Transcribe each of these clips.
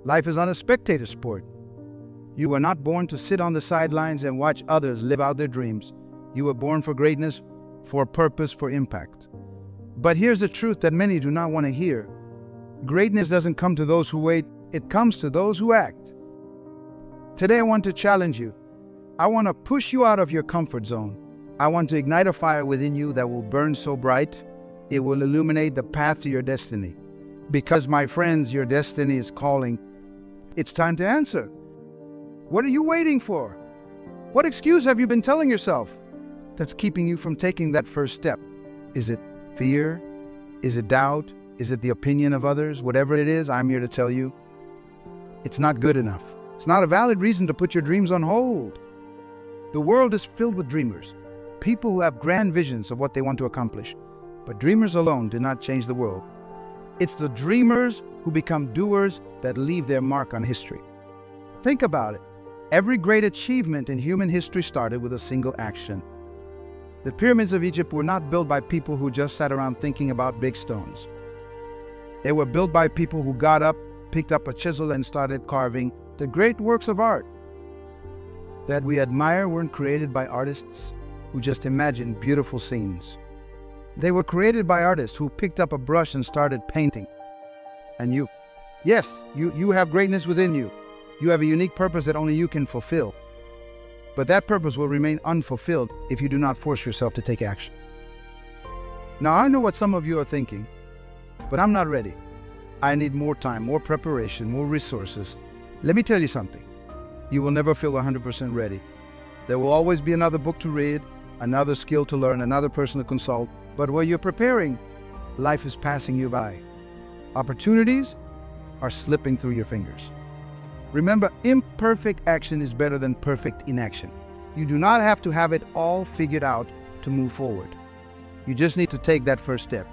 Life is not a spectator sport. You were not born to sit on the sidelines and watch others live out their dreams. You were born for greatness, for purpose, for impact. But here's the truth that many do not want to hear. Greatness doesn't come to those who wait, it comes to those who act. Today I want to challenge you. I want to push you out of your comfort zone. I want to ignite a fire within you that will burn so bright, it will illuminate the path to your destiny. Because, my friends, your destiny is calling. It's time to answer. What are you waiting for? What excuse have you been telling yourself that's keeping you from taking that first step? Is it fear? Is it doubt? Is it the opinion of others? Whatever it is, I'm here to tell you, it's not good enough. It's not a valid reason to put your dreams on hold. The world is filled with dreamers, people who have grand visions of what they want to accomplish. But dreamers alone do not change the world. It's the dreamers who become doers that leave their mark on history. Think about it. Every great achievement in human history started with a single action. The pyramids of Egypt were not built by people who just sat around thinking about big stones. They were built by people who got up, picked up a chisel, and started carving. The great works of art that we admire weren't created by artists who just imagined beautiful scenes. They were created by artists who picked up a brush and started painting. And you have greatness within you. You have a unique purpose that only you can fulfill. But that purpose will remain unfulfilled if you do not force yourself to take action. Now, I know what some of you are thinking, but I'm not ready. I need more time, more preparation, more resources. Let me tell you something. You will never feel 100% ready. There will always be another book to read, another skill to learn, another person to consult. But while you're preparing, life is passing you by. Opportunities are slipping through your fingers. Remember, imperfect action is better than perfect inaction. You do not have to have it all figured out to move forward. You just need to take that first step.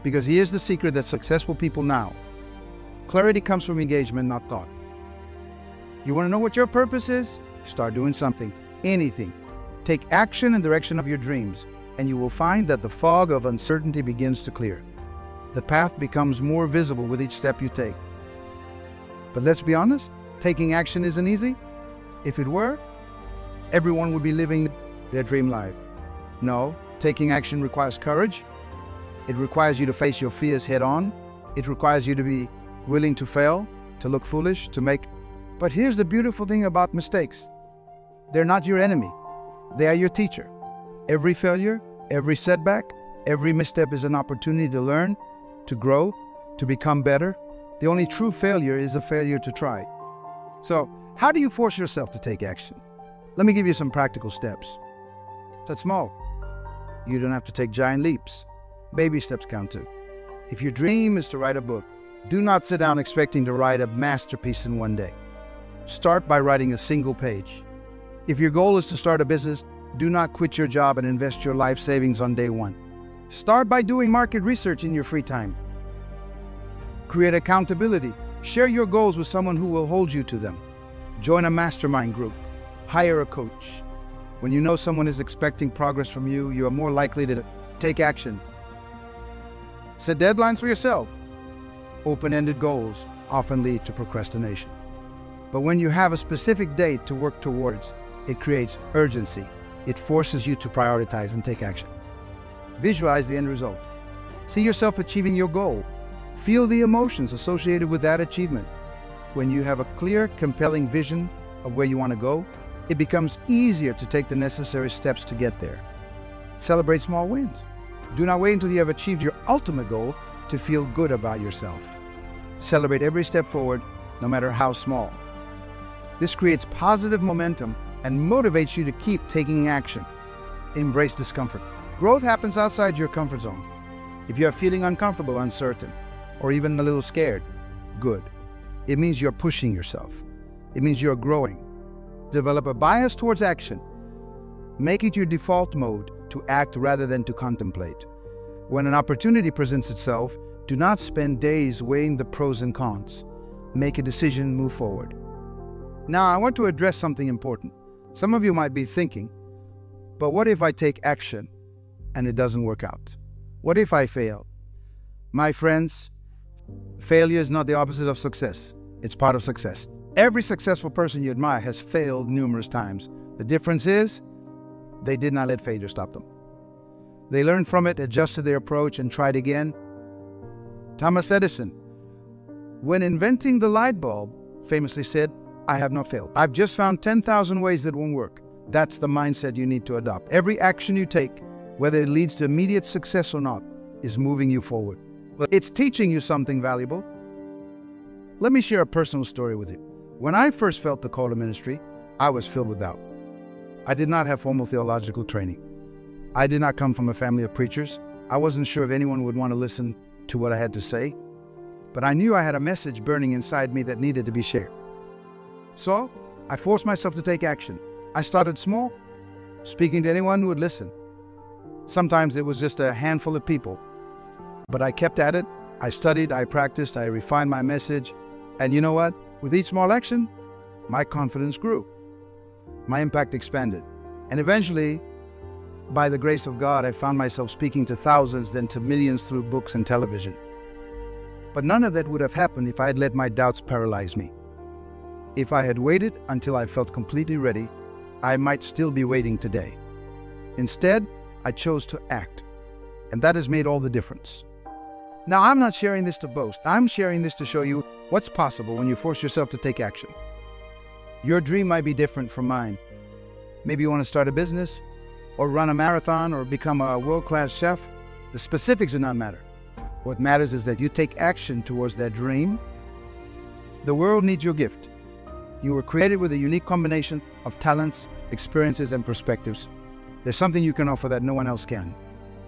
Because here's the secret that successful people now. Clarity comes from engagement, not thought. You want to know what your purpose is? Start doing something, anything. Take action in the direction of your dreams, and you will find that the fog of uncertainty begins to clear. The path becomes more visible with each step you take. But let's be honest, taking action isn't easy. If it were, everyone would be living their dream life. No, taking action requires courage. It requires you to face your fears head on. It requires you to be willing to fail, to look foolish, to make. But here's the beautiful thing about mistakes. They're not your enemy. They are your teacher. Every failure, every setback, every misstep is an opportunity to learn, to grow, to become better. The only true failure is a failure to try. So, how do you force yourself to take action? Let me give you some practical steps. Start small. You don't have to take giant leaps. Baby steps count too. If your dream is to write a book, do not sit down expecting to write a masterpiece in one day. Start by writing a single page. If your goal is to start a business, do not quit your job and invest your life savings on day one. Start by doing market research in your free time. Create accountability. Share your goals with someone who will hold you to them. Join a mastermind group. Hire a coach. When you know someone is expecting progress from you, you are more likely to take action. Set deadlines for yourself. Open-ended goals often lead to procrastination. But when you have a specific date to work towards, it creates urgency. It forces you to prioritize and take action. Visualize the end result. See yourself achieving your goal. Feel the emotions associated with that achievement. When you have a clear, compelling vision of where you want to go, it becomes easier to take the necessary steps to get there. Celebrate small wins. Do not wait until you have achieved your ultimate goal to feel good about yourself. Celebrate every step forward, no matter how small. This creates positive momentum and motivates you to keep taking action. Embrace discomfort. Growth happens outside your comfort zone. If you are feeling uncomfortable, uncertain, or even a little scared, good. It means you're pushing yourself. It means you're growing. Develop a bias towards action. Make it your default mode to act rather than to contemplate. When an opportunity presents itself, do not spend days weighing the pros and cons. Make a decision, move forward. Now, I want to address something important. Some of you might be thinking, but what if I take action and it doesn't work out? What if I fail? My friends, failure is not the opposite of success. It's part of success. Every successful person you admire has failed numerous times. The difference is they did not let failure stop them. They learned from it, adjusted their approach, and tried again. Thomas Edison, when inventing the light bulb, famously said, "I have not failed. I've just found 10,000 ways that won't work." That's the mindset you need to adopt. Every action you take, whether it leads to immediate success or not, is moving you forward. It's teaching you something valuable. Let me share a personal story with you. When I first felt the call to ministry, I was filled with doubt. I did not have formal theological training. I did not come from a family of preachers. I wasn't sure if anyone would want to listen to what I had to say, but I knew I had a message burning inside me that needed to be shared. So I forced myself to take action. I started small, speaking to anyone who would listen. Sometimes it was just a handful of people, but I kept at it. I studied, I practiced, I refined my message. And you know what? With each small action, my confidence grew. My impact expanded. And eventually, by the grace of God, I found myself speaking to thousands, then to millions through books and television. But none of that would have happened if I had let my doubts paralyze me. If I had waited until I felt completely ready, I might still be waiting today. Instead, I chose to act, and that has made all the difference. Now, I'm not sharing this to boast. I'm sharing this to show you what's possible when you force yourself to take action. Your dream might be different from mine. Maybe you want to start a business, or run a marathon, or become a world-class chef. The specifics do not matter. What matters is that you take action towards that dream. The world needs your gift. You were created with a unique combination of talents, experiences, and perspectives. There's something you can offer that no one else can.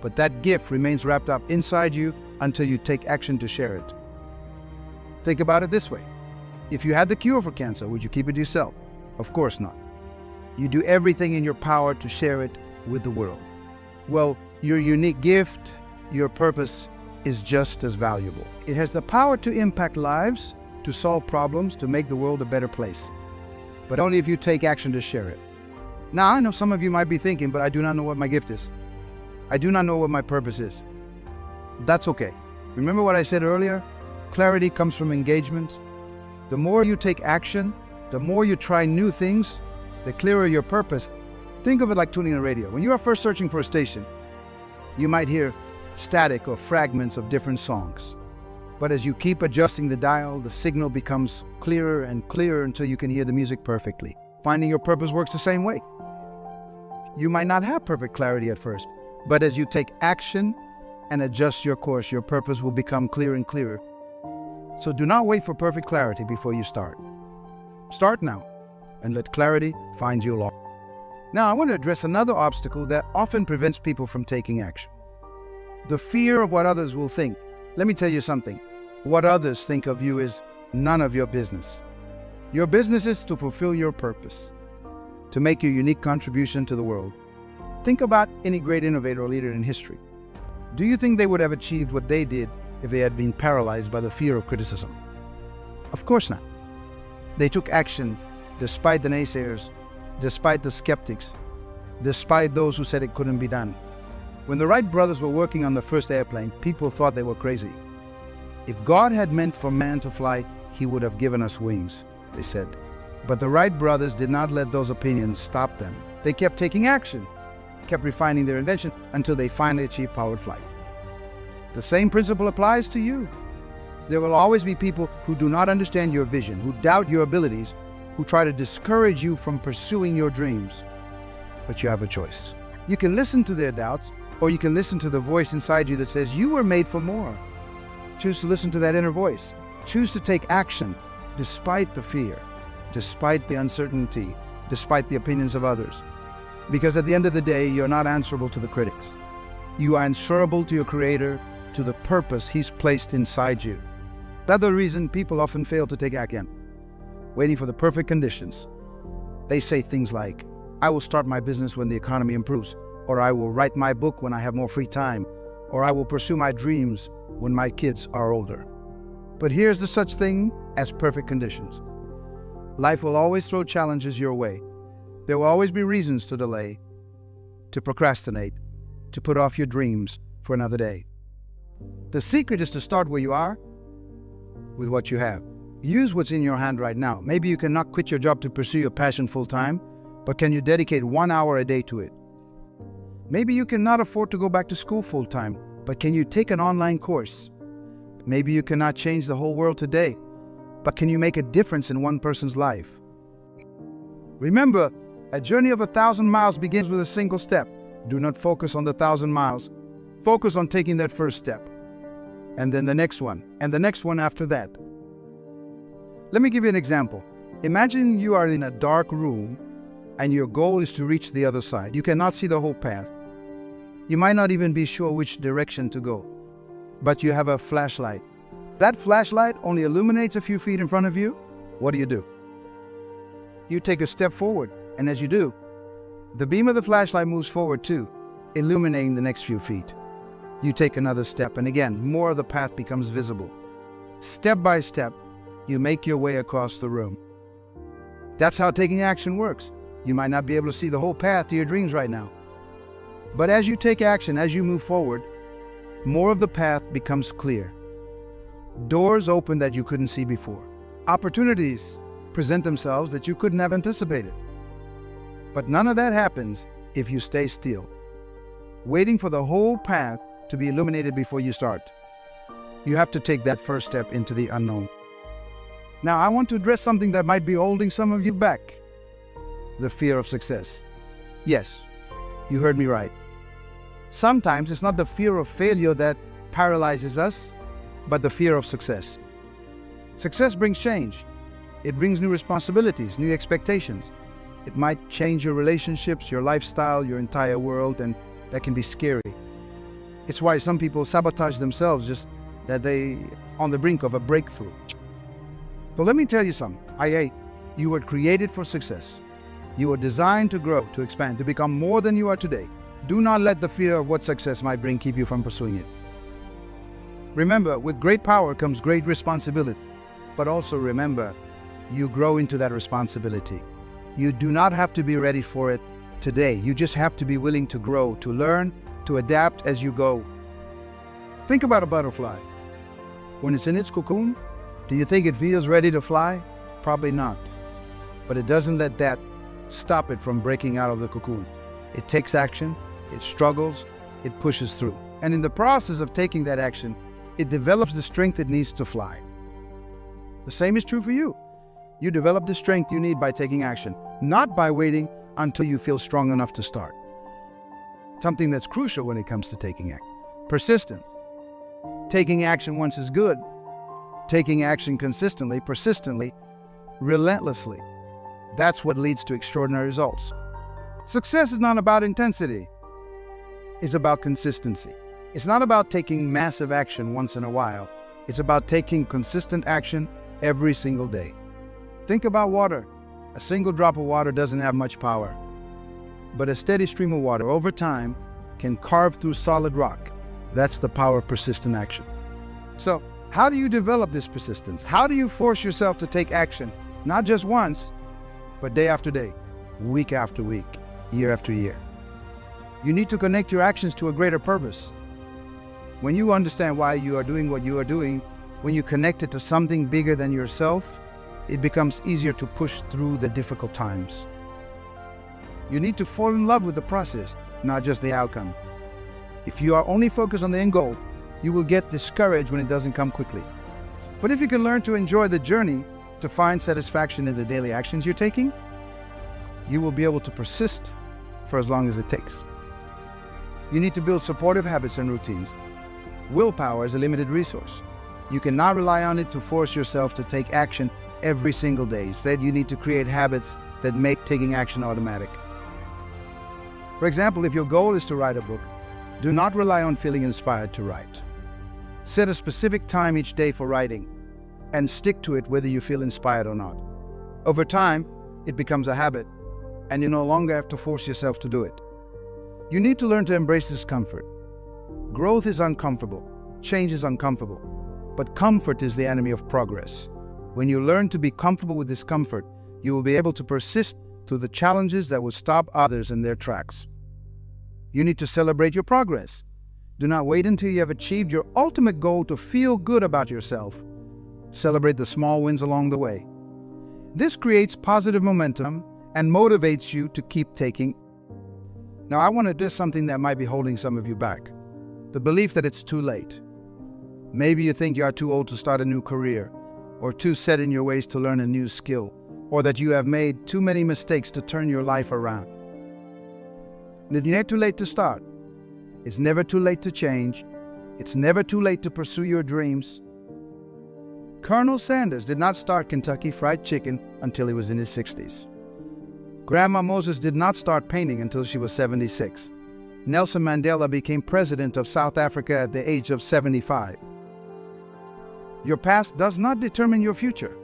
But that gift remains wrapped up inside you until you take action to share it. Think about it this way. If you had the cure for cancer, would you keep it to yourself? Of course not. You do everything in your power to share it with the world. Well, your unique gift, your purpose, is just as valuable. It has the power to impact lives, to solve problems, to make the world a better place. But only if you take action to share it. Now, I know some of you might be thinking, but I do not know what my gift is. I do not know what my purpose is. That's okay. Remember what I said earlier? Clarity comes from engagement. The more you take action, the more you try new things, the clearer your purpose. Think of it like tuning a radio. When you are first searching for a station, you might hear static or fragments of different songs. But as you keep adjusting the dial, the signal becomes clearer and clearer until you can hear the music perfectly. Finding your purpose works the same way. You might not have perfect clarity at first, but as you take action and adjust your course, your purpose will become clearer and clearer. So do not wait for perfect clarity before you start. Start now and let clarity find you along. Now, I want to address another obstacle that often prevents people from taking action. The fear of what others will think. Let me tell you something. What others think of you is none of your business. Your business is to fulfill your purpose, to make your unique contribution to the world. Think about any great innovator or leader in history. Do you think they would have achieved what they did if they had been paralyzed by the fear of criticism? Of course not. They took action despite the naysayers, despite the skeptics, despite those who said it couldn't be done. When the Wright brothers were working on the first airplane, people thought they were crazy. If God had meant for man to fly, he would have given us wings, they said. But the Wright brothers did not let those opinions stop them. They kept taking action, kept refining their invention until they finally achieved powered flight. The same principle applies to you. There will always be people who do not understand your vision, who doubt your abilities, who try to discourage you from pursuing your dreams. But you have a choice. You can listen to their doubts, or you can listen to the voice inside you that says you were made for more. Choose to listen to that inner voice. Choose to take action despite the fear, despite the uncertainty, despite the opinions of others. Because at the end of the day, you're not answerable to the critics. You are answerable to your Creator, to the purpose He's placed inside you. Another reason people often fail to take action, waiting for the perfect conditions. They say things like, I will start my business when the economy improves, or I will write my book when I have more free time, or I will pursue my dreams when my kids are older. But here's the such thing as perfect conditions. Life will always throw challenges your way. There will always be reasons to delay, to procrastinate, to put off your dreams for another day. The secret is to start where you are with what you have. Use what's in your hand right now. Maybe you cannot quit your job to pursue your passion full time, but can you dedicate 1 hour a day to it? Maybe you cannot afford to go back to school full time, but can you take an online course? Maybe you cannot change the whole world today, but can you make a difference in one person's life? Remember, a journey of 1,000 miles begins with a single step. Do not focus on the 1,000 miles. Focus on taking that first step. And then the next one, and the next one after that. Let me give you an example. Imagine you are in a dark room and your goal is to reach the other side. You cannot see the whole path. You might not even be sure which direction to go, but you have a flashlight. That flashlight only illuminates a few feet in front of you. What do? You take a step forward, and as you do, the beam of the flashlight moves forward too, illuminating the next few feet. You take another step, and again, more of the path becomes visible. Step by step, you make your way across the room. That's how taking action works. You might not be able to see the whole path to your dreams right now. But as you take action, as you move forward, more of the path becomes clear. Doors open that you couldn't see before. Opportunities present themselves that you couldn't have anticipated. But none of that happens if you stay still, waiting for the whole path to be illuminated before you start. You have to take that first step into the unknown. Now, I want to address something that might be holding some of you back. The fear of success. Yes, you heard me right. Sometimes it's not the fear of failure that paralyzes us, but the fear of success. Success brings change. It brings new responsibilities, new expectations. It might change your relationships, your lifestyle, your entire world, and that can be scary. It's why some people sabotage themselves just that they on the brink of a breakthrough. But let me tell you something. You were created for success. You were designed to grow, to expand, to become more than you are today. Do not let the fear of what success might bring keep you from pursuing it. Remember, with great power comes great responsibility. But also remember, you grow into that responsibility. You do not have to be ready for it today. You just have to be willing to grow, to learn, to adapt as you go. Think about a butterfly. When it's in its cocoon, do you think it feels ready to fly? Probably not. But it doesn't let that stop it from breaking out of the cocoon. It takes action, it struggles, it pushes through. And in the process of taking that action, it develops the strength it needs to fly. The same is true for you. You develop the strength you need by taking action, not by waiting until you feel strong enough to start. Something that's crucial when it comes to taking action. Persistence. Taking action once is good. Taking action consistently, persistently, relentlessly. That's what leads to extraordinary results. Success is not about intensity. It's about consistency. It's not about taking massive action once in a while. It's about taking consistent action every single day. Think about water. A single drop of water doesn't have much power. But a steady stream of water over time can carve through solid rock. That's the power of persistent action. So, how do you develop this persistence? How do you force yourself to take action? Not just once, but day after day, week after week, year after year. You need to connect your actions to a greater purpose. When you understand why you are doing what you are doing, when you connect it to something bigger than yourself, it becomes easier to push through the difficult times. You need to fall in love with the process, not just the outcome. If you are only focused on the end goal, you will get discouraged when it doesn't come quickly. But if you can learn to enjoy the journey, to find satisfaction in the daily actions you're taking, you will be able to persist for as long as it takes. You need to build supportive habits and routines. Willpower is a limited resource. You cannot rely on it to force yourself to take action every single day. Instead, you need to create habits that make taking action automatic. For example, if your goal is to write a book, do not rely on feeling inspired to write. Set a specific time each day for writing and stick to it whether you feel inspired or not. Over time, it becomes a habit and you no longer have to force yourself to do it. You need to learn to embrace discomfort. Growth is uncomfortable. Change is uncomfortable. But comfort is the enemy of progress. When you learn to be comfortable with discomfort, you will be able to persist through the challenges that will stop others in their tracks. You need to celebrate your progress. Do not wait until you have achieved your ultimate goal to feel good about yourself. Celebrate the small wins along the way. This creates positive momentum and motivates you to keep taking. Now, I want to do something that might be holding some of you back. The belief that it's too late. Maybe you think you are too old to start a new career, or too set in your ways to learn a new skill, or that you have made too many mistakes to turn your life around. It's never too late to start. It's never too late to change. It's never too late to pursue your dreams. Colonel Sanders did not start Kentucky Fried Chicken until he was in his 60s. Grandma Moses did not start painting until she was 76. Nelson Mandela became president of South Africa at the age of 75. Your past does not determine your future.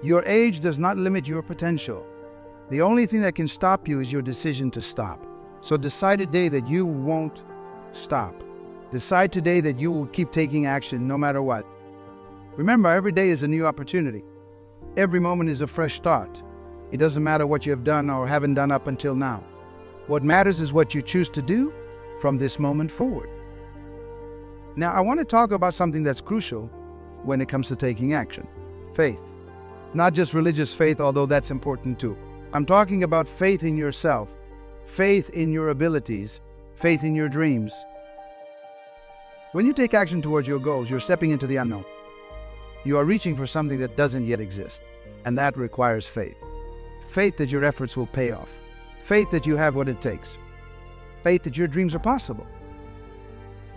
Your age does not limit your potential. The only thing that can stop you is your decision to stop. So decide today that you won't stop. Decide today that you will keep taking action no matter what. Remember, every day is a new opportunity. Every moment is a fresh start. It doesn't matter what you have done or haven't done up until now. What matters is what you choose to do from this moment forward. Now, I want to talk about something that's crucial when it comes to taking action. Faith. Not just religious faith, although that's important too. I'm talking about faith in yourself, faith in your abilities, faith in your dreams. When you take action towards your goals, you're stepping into the unknown. You are reaching for something that doesn't yet exist, and that requires faith. Faith that your efforts will pay off. Faith that you have what it takes. Faith that your dreams are possible.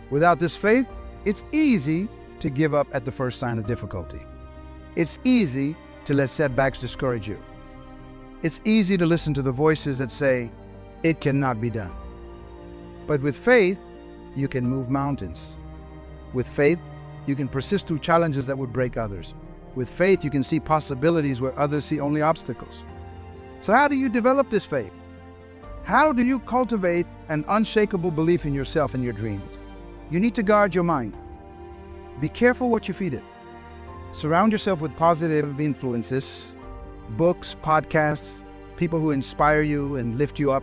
Without this faith, it's easy to give up at the first sign of difficulty. It's easy to let setbacks discourage you. It's easy to listen to the voices that say, it cannot be done. But with faith, you can move mountains. With faith, you can persist through challenges that would break others. With faith, you can see possibilities where others see only obstacles. So how do you develop this faith? How do you cultivate an unshakable belief in yourself and your dreams? You need to guard your mind. Be careful what you feed it. Surround yourself with positive influences, books, podcasts, people who inspire you and lift you up.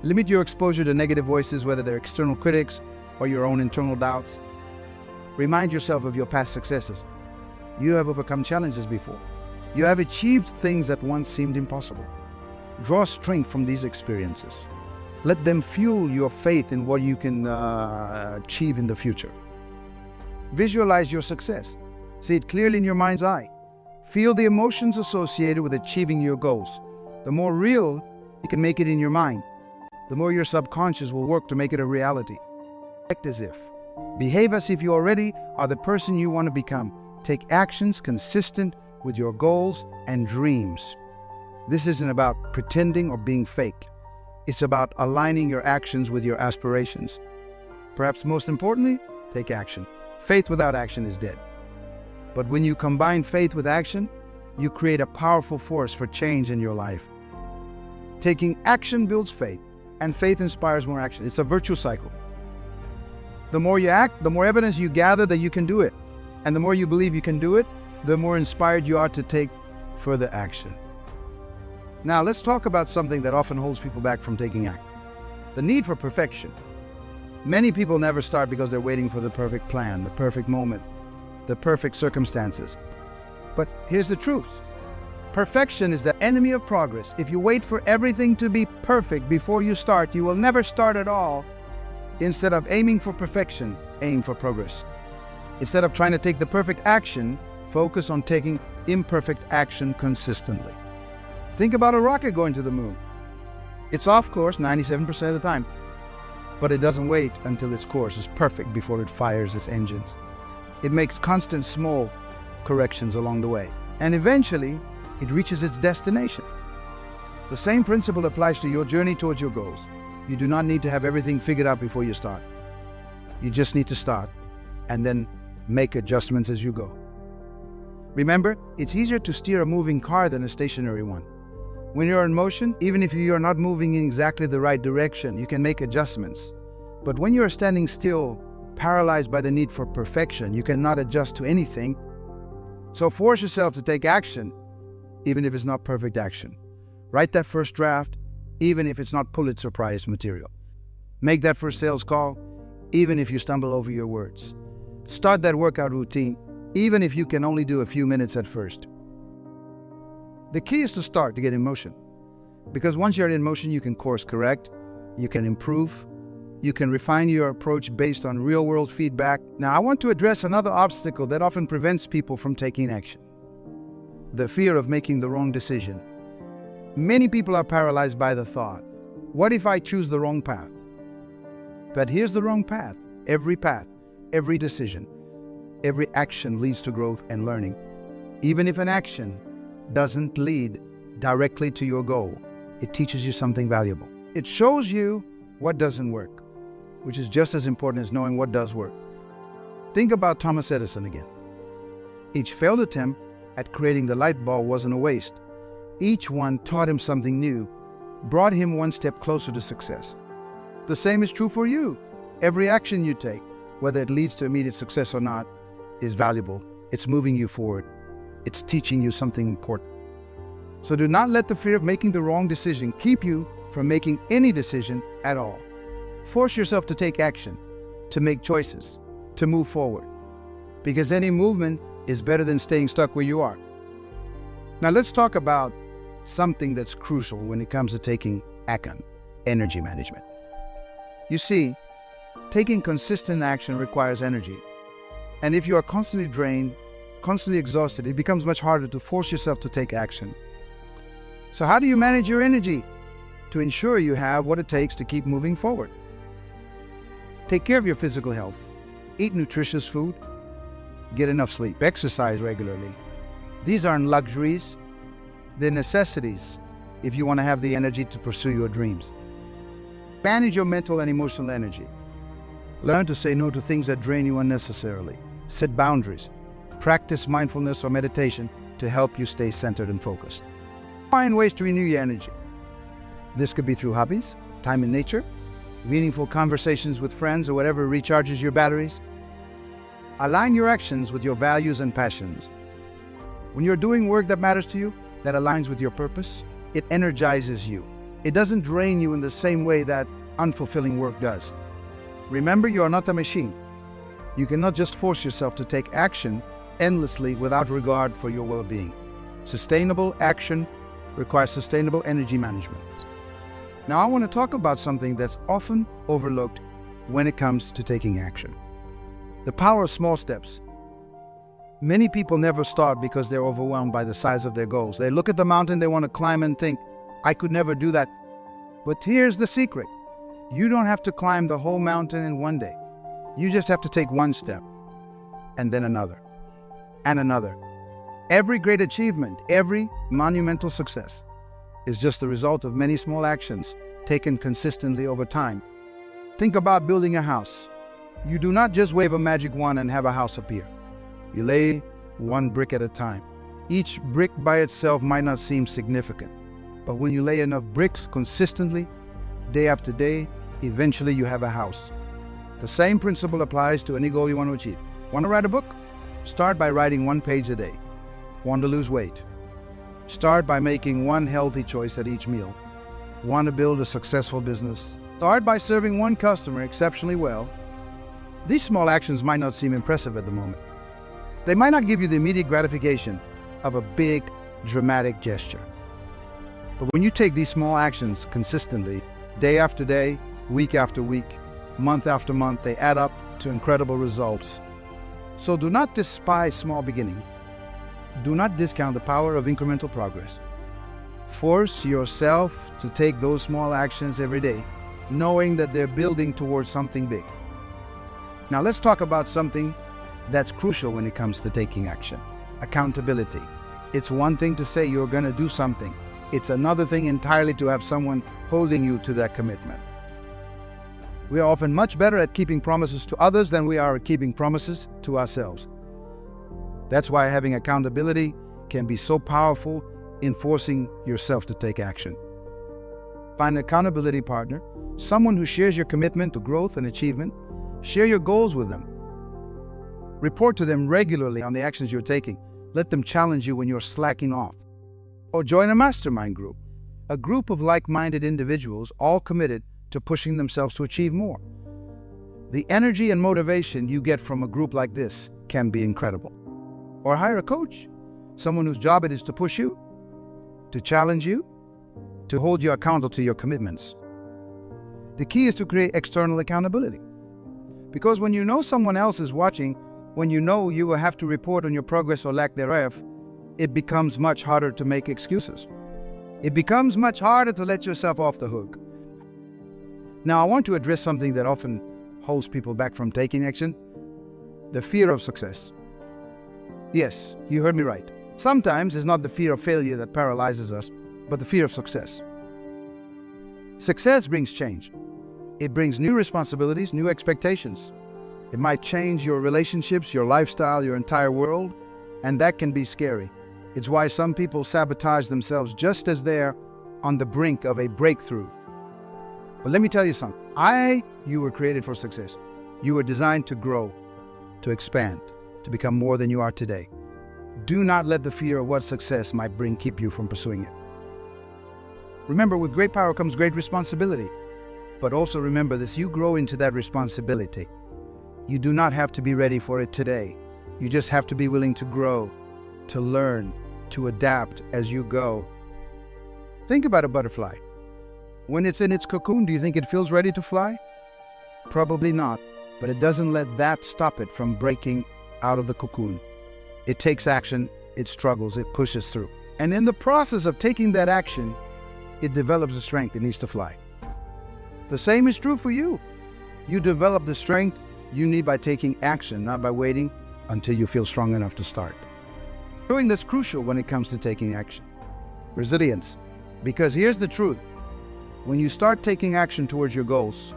Limit your exposure to negative voices, whether they're external critics or your own internal doubts. Remind yourself of your past successes. You have overcome challenges before. You have achieved things that once seemed impossible. Draw strength from these experiences. Let them fuel your faith in what you can achieve in the future. Visualize your success. See it clearly in your mind's eye. Feel the emotions associated with achieving your goals. The more real you can make it in your mind, the more your subconscious will work to make it a reality. Act as if. Behave as if you already are the person you want to become. Take actions consistent with your goals and dreams. This isn't about pretending or being fake. It's about aligning your actions with your aspirations. Perhaps most importantly, take action. Faith without action is dead. But when you combine faith with action, you create a powerful force for change in your life. Taking action builds faith, and faith inspires more action. It's a virtuous cycle. The more you act, the more evidence you gather that you can do it. And the more you believe you can do it, the more inspired you are to take further action. Now, let's talk about something that often holds people back from taking action. The need for perfection. Many people never start because they're waiting for the perfect plan, the perfect moment, the perfect circumstances. But here's the truth. Perfection is the enemy of progress. If you wait for everything to be perfect before you start, you will never start at all. Instead of aiming for perfection, aim for progress. Instead of trying to take the perfect action, focus on taking imperfect action consistently. Think about a rocket going to the moon. It's off course 97% of the time, but it doesn't wait until its course is perfect before it fires its engines. It makes constant small corrections along the way, and eventually it reaches its destination. The same principle applies to your journey towards your goals. You do not need to have everything figured out before you start. You just need to start and then make adjustments as you go. Remember, it's easier to steer a moving car than a stationary one. When you're in motion, even if you are not moving in exactly the right direction, you can make adjustments. But when you are standing still, paralyzed by the need for perfection, you cannot adjust to anything. So force yourself to take action, even if it's not perfect action. Write that first draft, even if it's not Pulitzer Prize material. Make that first sales call, even if you stumble over your words. Start that workout routine, even if you can only do a few minutes at first. The key is to start to get in motion, because once you're in motion, you can course correct, you can improve, you can refine your approach based on real-world feedback. Now, I want to address another obstacle that often prevents people from taking action: the fear of making the wrong decision. Many people are paralyzed by the thought, what if I choose the wrong path? But here's the wrong path. Every decision, every action leads to growth and learning. Even if an action doesn't lead directly to your goal, it teaches you something valuable. It shows you what doesn't work, which is just as important as knowing what does work. Think about Thomas Edison again. Each failed attempt at creating the light bulb wasn't a waste. Each one taught him something new, brought him one step closer to success. The same is true for you. Every action you take, whether it leads to immediate success or not, is valuable. It's moving you forward. It's teaching you something important. So do not let the fear of making the wrong decision keep you from making any decision at all. Force yourself to take action, to make choices, to move forward, because any movement is better than staying stuck where you are. Now let's talk about something that's crucial when it comes to taking action: energy management. You see, taking consistent action requires energy. And if you are constantly drained, constantly exhausted, it becomes much harder to force yourself to take action. So how do you manage your energy to ensure you have what it takes to keep moving forward? Take care of your physical health. Eat nutritious food. Get enough sleep. Exercise regularly. These aren't luxuries. They're necessities if you want to have the energy to pursue your dreams. Manage your mental and emotional energy. Learn to say no to things that drain you unnecessarily. Set boundaries. Practice mindfulness or meditation to help you stay centered and focused. Find ways to renew your energy. This could be through hobbies, time in nature, meaningful conversations with friends, or whatever recharges your batteries. Align your actions with your values and passions. When you're doing work that matters to you, that aligns with your purpose, it energizes you. It doesn't drain you in the same way that unfulfilling work does. Remember, you are not a machine. You cannot just force yourself to take action endlessly without regard for your well-being. Sustainable action requires sustainable energy management. Now, I want to talk about something that's often overlooked when it comes to taking action: the power of small steps. Many people never start because they're overwhelmed by the size of their goals. They look at the mountain they want to climb and think, I could never do that. But here's the secret. You don't have to climb the whole mountain in one day. You just have to take one step, and then another, and another. Every great achievement, every monumental success is just the result of many small actions taken consistently over time. Think about building a house. You do not just wave a magic wand and have a house appear. You lay one brick at a time. Each brick by itself might not seem significant, but when you lay enough bricks consistently, day after day, eventually you have a house. The same principle applies to any goal you want to achieve. Want to write a book? Start by writing one page a day. Want to lose weight? Start by making one healthy choice at each meal. Want to build a successful business? Start by serving one customer exceptionally well. These small actions might not seem impressive at the moment. They might not give you the immediate gratification of a big, dramatic gesture. But when you take these small actions consistently, day after day, week after week, month after month, they add up to incredible results. So do not despise small beginnings. Do not discount the power of incremental progress. Force yourself to take those small actions every day, knowing that they're building towards something big. Now let's talk about something that's crucial when it comes to taking action: accountability. It's one thing to say you're going to do something. It's another thing entirely to have someone holding you to that commitment. We are often much better at keeping promises to others than we are at keeping promises to ourselves. That's why having accountability can be so powerful in forcing yourself to take action. Find an accountability partner, someone who shares your commitment to growth and achievement. Share your goals with them. Report to them regularly on the actions you're taking. Let them challenge you when you're slacking off. Or join a mastermind group, a group of like-minded individuals all committed to pushing themselves to achieve more. The energy and motivation you get from a group like this can be incredible. Or hire a coach, someone whose job it is to push you, to challenge you, to hold you accountable to your commitments. The key is to create external accountability. Because when you know someone else is watching, when you know you will have to report on your progress or lack thereof, it becomes much harder to make excuses. It becomes much harder to let yourself off the hook. Now, I want to address something that often holds people back from taking action: the fear of success. Yes, you heard me right. Sometimes it's not the fear of failure that paralyzes us, but the fear of success. Success brings change. It brings new responsibilities, new expectations. It might change your relationships, your lifestyle, your entire world, and that can be scary. It's why some people sabotage themselves just as they're on the brink of a breakthrough. But let me tell you something. You were created for success. You were designed to grow, to expand, to become more than you are today. Do not let the fear of what success might bring keep you from pursuing it. Remember, with great power comes great responsibility. But also remember this: you grow into that responsibility. You do not have to be ready for it today. You just have to be willing to grow, to learn, to adapt as you go. Think about a butterfly. When it's in its cocoon, do you think it feels ready to fly? Probably not, but it doesn't let that stop it from breaking out of the cocoon. It takes action, it struggles, it pushes through. And in the process of taking that action, it develops the strength it needs to fly. The same is true for you. You develop the strength you need by taking action, not by waiting until you feel strong enough to start. Doing that's crucial when it comes to taking action. Resilience. Because here's the truth. When you start taking action towards your goals,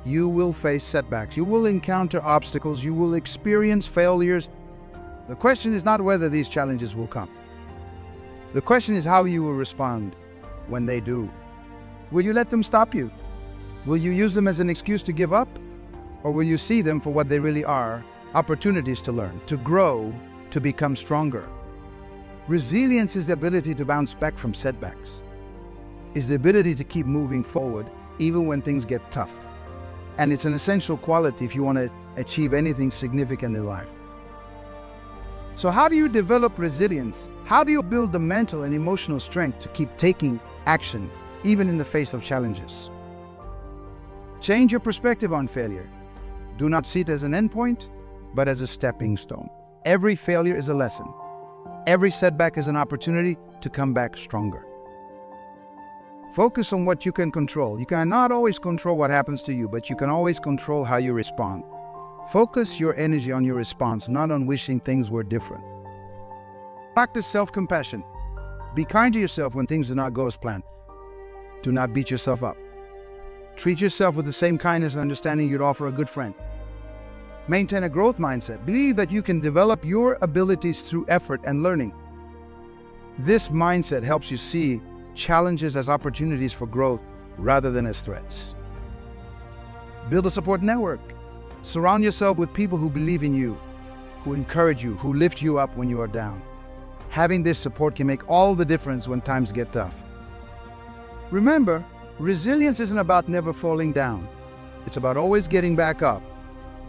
you will face setbacks. You will encounter obstacles. You will experience failures. The question is not whether these challenges will come. The question is how you will respond when they do. Will you let them stop you? Will you use them as an excuse to give up? Or will you see them for what they really are? Opportunities to learn, to grow, to become stronger. Resilience is the ability to bounce back from setbacks. It's the ability to keep moving forward even when things get tough. And it's an essential quality if you want to achieve anything significant in life. So how do you develop resilience? How do you build the mental and emotional strength to keep taking action even in the face of challenges? Change your perspective on failure. Do not see it as an endpoint, but as a stepping stone. Every failure is a lesson. Every setback is an opportunity to come back stronger. Focus on what you can control. You cannot always control what happens to you, but you can always control how you respond. Focus your energy on your response, not on wishing things were different. Practice self-compassion. Be kind to yourself when things do not go as planned. Do not beat yourself up. Treat yourself with the same kindness and understanding you'd offer a good friend. Maintain a growth mindset. Believe that you can develop your abilities through effort and learning. This mindset helps you see challenges as opportunities for growth rather than as threats. Build a support network. Surround yourself with people who believe in you, who encourage you, who lift you up when you are down. Having this support can make all the difference when times get tough. Remember, resilience isn't about never falling down. It's about always getting back up.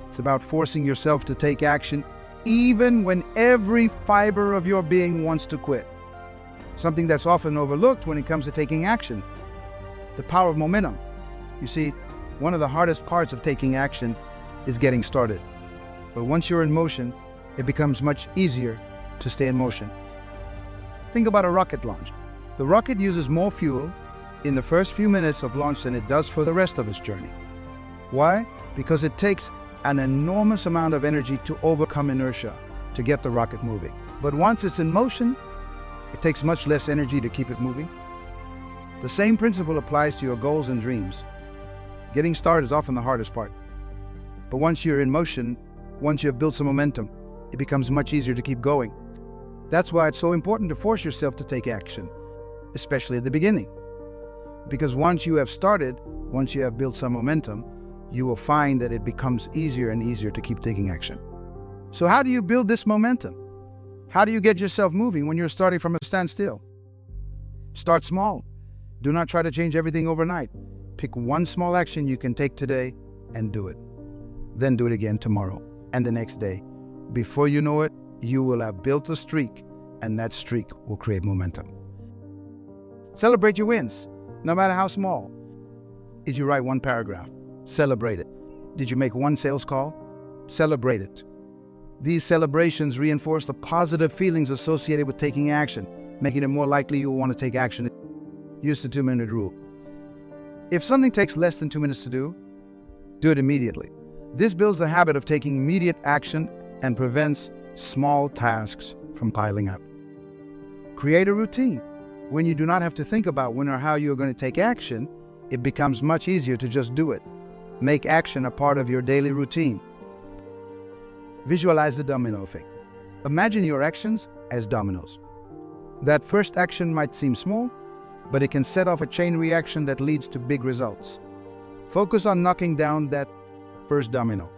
It's about forcing yourself to take action even when every fiber of your being wants to quit. Something that's often overlooked when it comes to taking action: the power of momentum. You see, one of the hardest parts of taking action is getting started. But once you're in motion, it becomes much easier to stay in motion. Think about a rocket launch. The rocket uses more fuel in the first few minutes of launch than it does for the rest of its journey. Why? Because it takes an enormous amount of energy to overcome inertia to get the rocket moving. But once it's in motion, it takes much less energy to keep it moving. The same principle applies to your goals and dreams. Getting started is often the hardest part. But once you're in motion, once you have built some momentum, it becomes much easier to keep going. That's why it's so important to force yourself to take action, especially at the beginning. Because once you have started, once you have built some momentum, you will find that it becomes easier and easier to keep taking action. So how do you build this momentum? How do you get yourself moving when you're starting from a standstill? Start small. Do not try to change everything overnight. Pick one small action you can take today and do it. Then do it again tomorrow and the next day. Before you know it, you will have built a streak, and that streak will create momentum. Celebrate your wins, no matter how small. Did you write one paragraph? Celebrate it. Did you make one sales call? Celebrate it. These celebrations reinforce the positive feelings associated with taking action, making it more likely you will want to take action. Use the 2-minute rule. If something takes less than 2 minutes to do it immediately. This builds the habit of taking immediate action and prevents small tasks from piling up. Create a routine. When you do not have to think about when or how you are going to take action, it becomes much easier to just do it. Make action a part of your daily routine. Visualize the domino effect. Imagine your actions as dominoes. That first action might seem small, but it can set off a chain reaction that leads to big results. Focus on knocking down that first domino.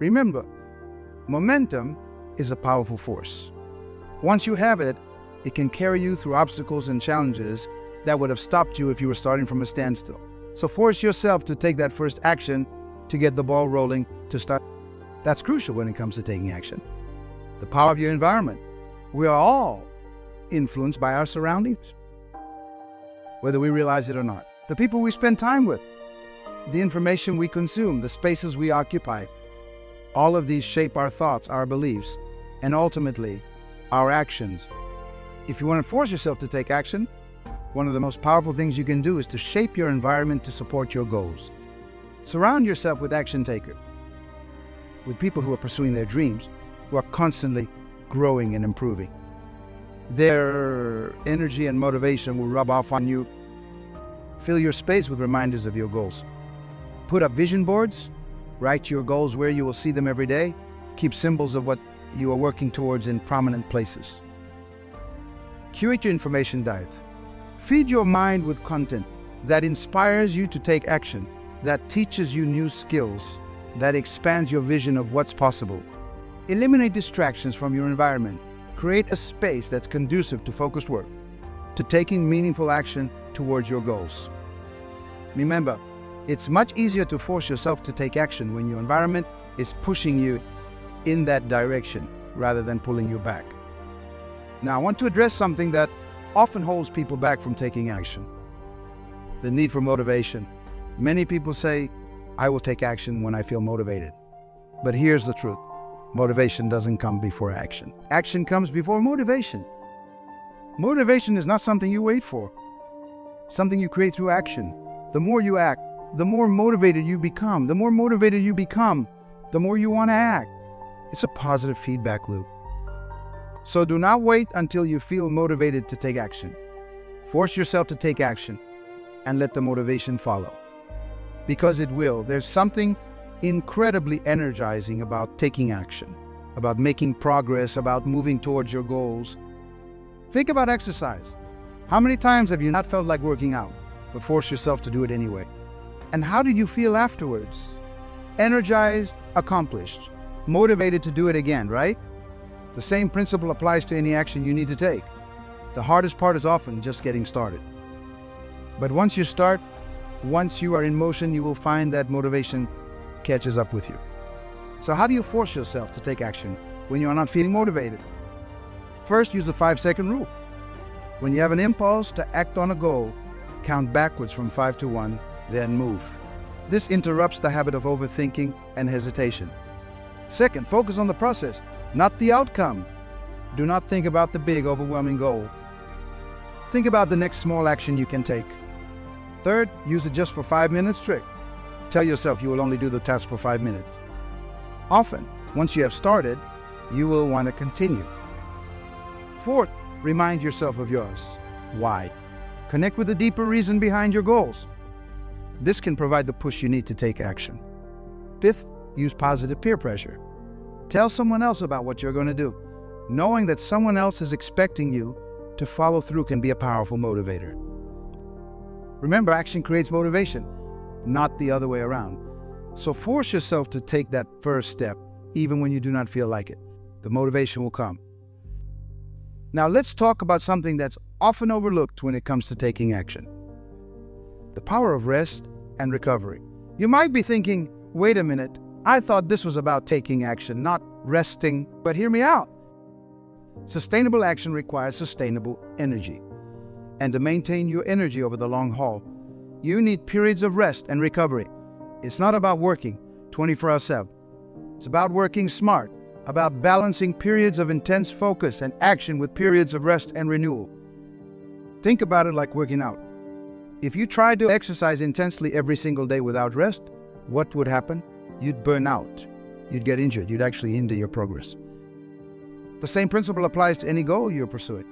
Remember, momentum is a powerful force. Once you have it, it can carry you through obstacles and challenges that would have stopped you if you were starting from a standstill. So force yourself to take that first action to get the ball rolling to start. That's crucial when it comes to taking action. The power of your environment. We are all influenced by our surroundings, whether we realize it or not. The people we spend time with, the information we consume, the spaces we occupy, all of these shape our thoughts, our beliefs, and ultimately our actions. If you want to force yourself to take action, one of the most powerful things you can do is to shape your environment to support your goals. Surround yourself with action takers, with people who are pursuing their dreams, who are constantly growing and improving. Their energy and motivation will rub off on you. Fill your space with reminders of your goals. Put up vision boards, write your goals where you will see them every day. Keep symbols of what you are working towards in prominent places. Curate your information diet. Feed your mind with content that inspires you to take action, that teaches you new skills, that expands your vision of what's possible. Eliminate distractions from your environment. Create a space that's conducive to focused work, to taking meaningful action towards your goals. Remember, it's much easier to force yourself to take action when your environment is pushing you in that direction rather than pulling you back. Now, I want to address something that often holds people back from taking action: the need for motivation. Many people say, I will take action when I feel motivated. But here's the truth. Motivation doesn't come before action. Action comes before motivation. Motivation is not something you wait for, something you create through action. The more you act, the more motivated you become. The more motivated you become, the more you want to act. It's a positive feedback loop. So do not wait until you feel motivated to take action. Force yourself to take action and let the motivation follow. Because it will. There's something incredibly energizing about taking action, about making progress, about moving towards your goals. Think about exercise. How many times have you not felt like working out, but forced yourself to do it anyway? And how did you feel afterwards? Energized, accomplished, motivated to do it again, right? The same principle applies to any action you need to take. The hardest part is often just getting started. But once you start, once you are in motion, you will find that motivation catches up with you. So how do you force yourself to take action when you are not feeling motivated? First, use the 5-second rule. When you have an impulse to act on a goal, count backwards from 5 to 1, then move. This interrupts the habit of overthinking and hesitation. Second, focus on the process, not the outcome. Do not think about the big, overwhelming goal. Think about the next small action you can take. Third, use the just for 5 minutes trick. Tell yourself you will only do the task for 5 minutes. Often, once you have started, you will want to continue. Fourth, remind yourself of yours. Why? Connect with the deeper reason behind your goals. This can provide the push you need to take action. Fifth, use positive peer pressure. Tell someone else about what you're going to do. Knowing that someone else is expecting you to follow through can be a powerful motivator. Remember, action creates motivation, not the other way around. So force yourself to take that first step, even when you do not feel like it. The motivation will come. Now let's talk about something that's often overlooked when it comes to taking action: the power of rest and recovery. You might be thinking, wait a minute, I thought this was about taking action, not resting. But hear me out. Sustainable action requires sustainable energy. And to maintain your energy over the long haul, you need periods of rest and recovery. It's not about working 24/7. It's about working smart, about balancing periods of intense focus and action with periods of rest and renewal. Think about it like working out. If you tried to exercise intensely every single day without rest, what would happen? You'd burn out. You'd get injured. You'd actually hinder your progress. The same principle applies to any goal you're pursuing.